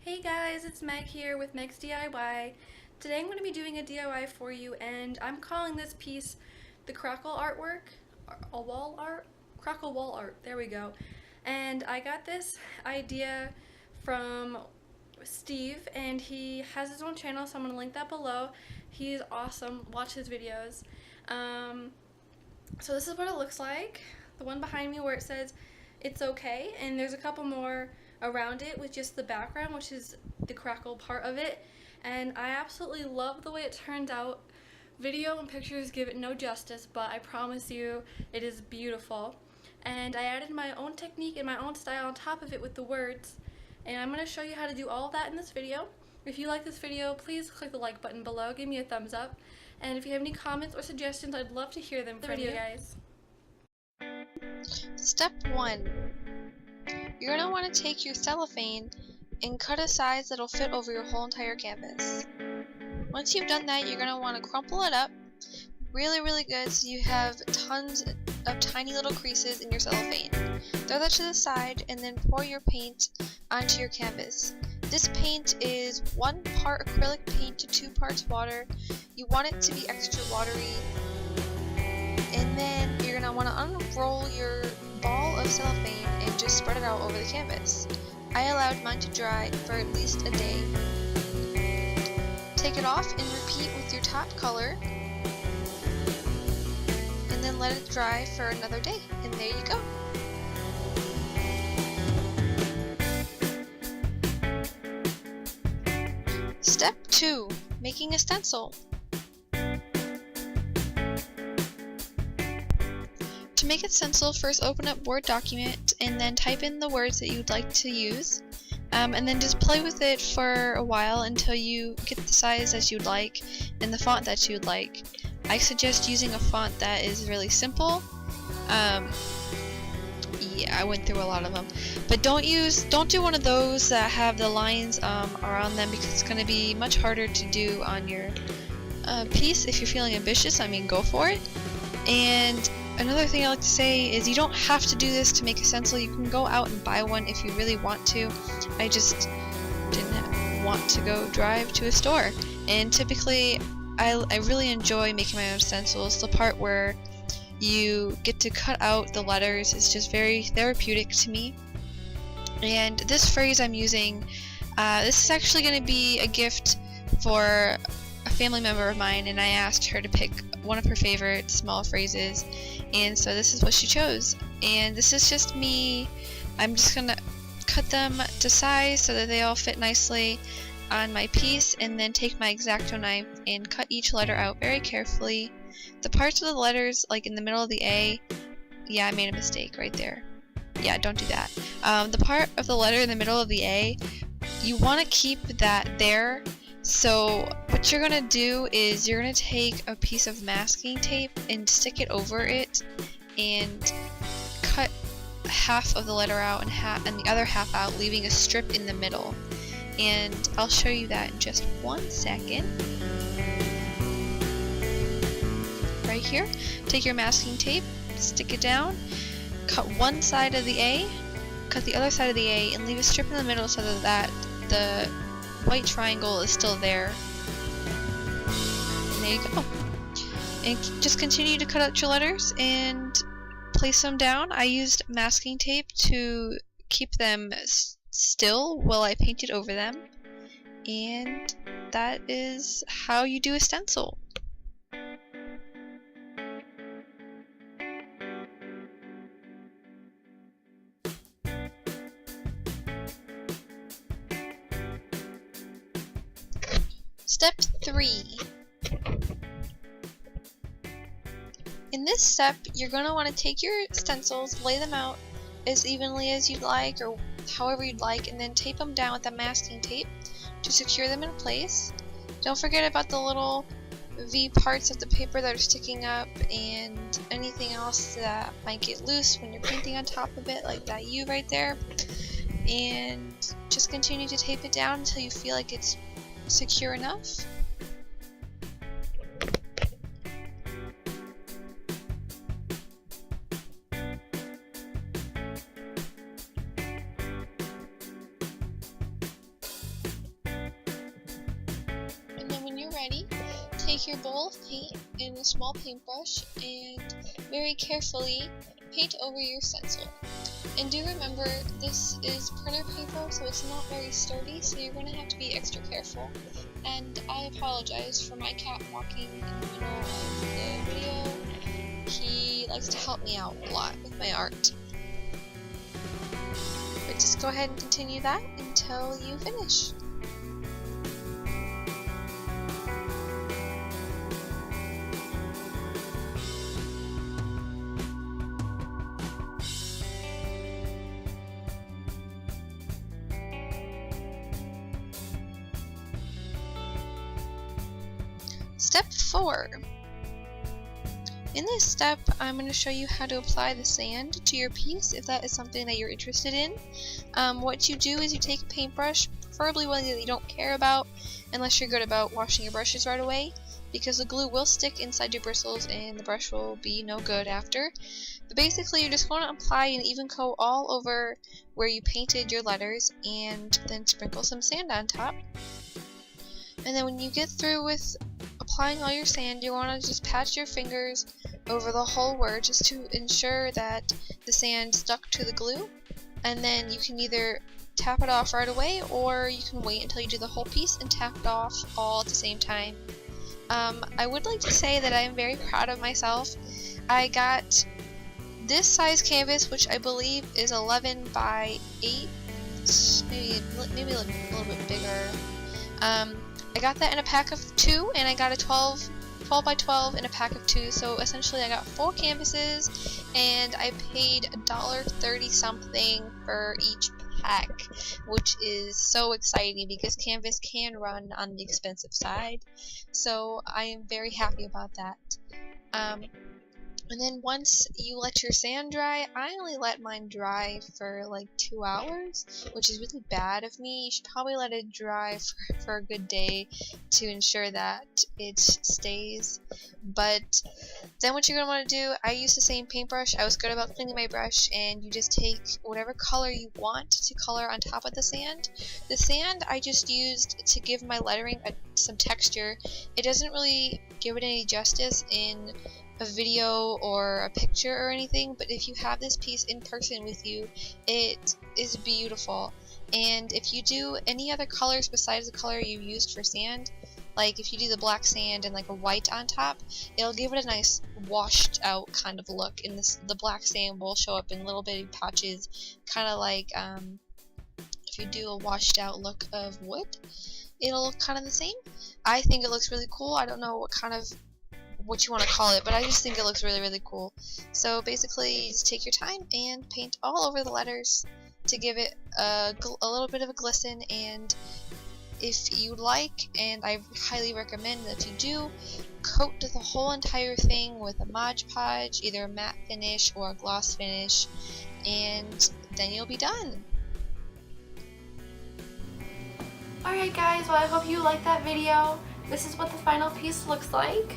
Hey guys, it's Meg here with Meg's DIY. Today I'm going to be doing a DIY for you, and I'm calling this piece the Crackle artwork, a wall art, Crackle wall art, there we go. And I got this idea from Steve, and he has his own channel, so I'm going to link that below. He's awesome, watch his videos. So this is what it looks like. The one behind me where it says it's okay, and there's a couple more around it with just the background, which is the Crackle part of it, and I absolutely love the way it turned out. Video and pictures give it no justice, but I promise you it is beautiful. And I added my own technique and my own style on top of it with the words, and I'm going to show you how to do all of that in this video. If you like this video, please click the like button below, give me a thumbs up, and if you have any comments or suggestions, I'd love to hear them from you guys. Step 1. You're going to want to take your cellophane and cut a size that'll fit over your whole entire canvas. Once you've done that, you're going to want to crumple it up really good so you have tons of tiny little creases in your cellophane. Throw that to the side and then pour your paint onto your canvas. This paint is 1 part acrylic paint to 2 parts water. You want it to be extra watery. And then you're going to want to unroll your ball of cellophane and just spread it out over the canvas. I allowed mine to dry for at least a day. Take it off and repeat with your top color, and then let it dry for another day, and there you go. Step 2. Making a stencil. To make a stencil, first open up Word document and then type in the words that you'd like to use, and then just play with it for a while until you get the size that you'd like and the font that you'd like. I suggest using a font that is really simple. Yeah, I went through a lot of them, but don't do one of those that have the lines around them, because it's going to be much harder to do on your piece. If you're feeling ambitious, I mean, go for it. And another thing I like to say is you don't have to do this to make a stencil. You can go out and buy one if you really want to. I just didn't want to go drive to a store. And typically, I really enjoy making my own stencils. The part where you get to cut out the letters is just very therapeutic to me. And this phrase I'm using, this is actually going to be a gift for a family member of mine, and I asked her to pick one of her favorite small phrases, and so this is what she chose. And this is just me. I'm just gonna cut them to size so that they all fit nicely on my piece, and then take my X-Acto knife and cut each letter out very carefully. The parts of the letters, like in the middle of the A, yeah, I made a mistake right there. Yeah, don't do that. The part of the letter in the middle of the A, you want to keep that there. So what you're going to do is you're going to take a piece of masking tape and stick it over it and cut half of the letter out and the other half out, leaving a strip in the middle. And I'll show you that in just 1 second. Right here, take your masking tape, stick it down, cut one side of the A, cut the other side of the A, and leave a strip in the middle so that the white triangle is still there. And there you go. And just continue to cut out your letters and place them down. I used masking tape to keep them still while I painted over them. And that is how you do a stencil. Step 3. In this step, you're going to want to take your stencils, lay them out as evenly as you'd like, or however you'd like, and then tape them down with the masking tape to secure them in place. Don't forget about the little V parts of the paper that are sticking up and anything else that might get loose when you're painting on top of it, like that U right there. And just continue to tape it down until you feel like it's secure enough. take your bowl of paint and a small paintbrush and very carefully paint over your stencil. And do remember, this is printer paper, so it's not very sturdy, so you're going to have to be extra careful. And I apologize for my cat walking in the middle of the video. He likes to help me out a lot with my art. But just go ahead and continue that until you finish. Step 4. In this step, I'm going to show you how to apply the sand to your piece if that is something that you're interested in. What you do is you take a paintbrush, preferably one that you don't care about, unless you're good about washing your brushes right away, because the glue will stick inside your bristles and the brush will be no good after. But basically, you're just going to apply an even coat all over where you painted your letters and then sprinkle some sand on top. And then when you get through with applying all your sand, you want to just pat your fingers over the whole word just to ensure that the sand stuck to the glue. And then you can either tap it off right away, or you can wait until you do the whole piece and tap it off all at the same time. I would like to say that I am very proud of myself. I got this size canvas, which I believe is 11 by 8, maybe a little bit bigger. I got that in a pack of 2, and I got a 12 by 12 in a pack of 2, so essentially I got 4 canvases, and I paid $1.30 something for each pack, which is so exciting because canvas can run on the expensive side, so I am very happy about that. And then once you let your sand dry, I only let mine dry for like 2 hours, which is really bad of me. You should probably let it dry for a good day to ensure that it stays. But then what you're going to want to do, I used the same paintbrush. I was good about cleaning my brush, and you just take whatever color you want to color on top of the sand. The sand I just used to give my lettering some texture. It doesn't really give it any justice in a video or a picture or anything, but if you have this piece in person with you, it is beautiful. And if you do any other colors besides the color you used for sand, like if you do the black sand and like a white on top, it'll give it a nice washed out kind of look, and the black sand will show up in little bitty patches, kind of like if you do a washed out look of wood, it'll look kind of the same. I think it looks really cool. I don't know what you want to call it, but I just think it looks really, really cool. So basically, you just take your time and paint all over the letters to give it a little bit of a glisten. And if you like, and I highly recommend that you do, coat the whole entire thing with a Mod Podge, either a matte finish or a gloss finish, and then you'll be done. Alright guys, well I hope you liked that video. This is what the final piece looks like.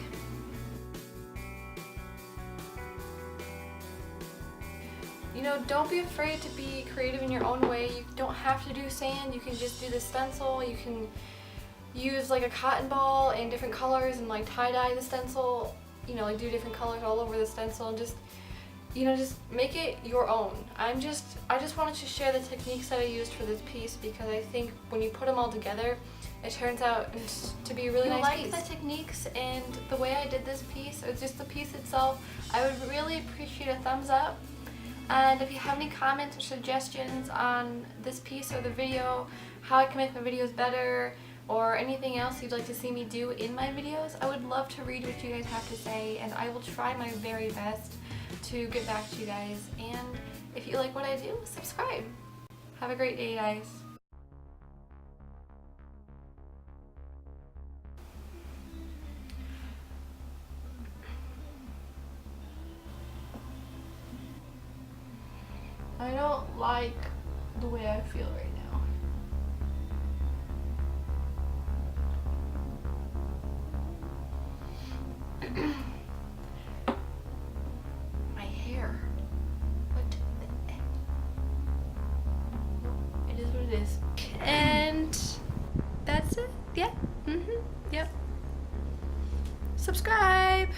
You know, don't be afraid to be creative in your own way. You don't have to do sand, you can just do the stencil. You can use like a cotton ball in different colors and like tie-dye the stencil, you know, like do different colors all over the stencil, and just, you know, just make it your own. I just wanted to share the techniques that I used for this piece because I think when you put them all together, it turns out to be a really nice piece. If you like the techniques and the way I did this piece, or just the piece itself, I would really appreciate a thumbs up. And if you have any comments or suggestions on this piece or the video, how I can make my videos better, or anything else you'd like to see me do in my videos, I would love to read what you guys have to say, and I will try my very best to get back to you guys. And if you like what I do, subscribe. Have a great day, guys. I don't like the way I feel right now. My hair. What the heck? It is what it is. And that's it. Yeah. Yep. subscribe.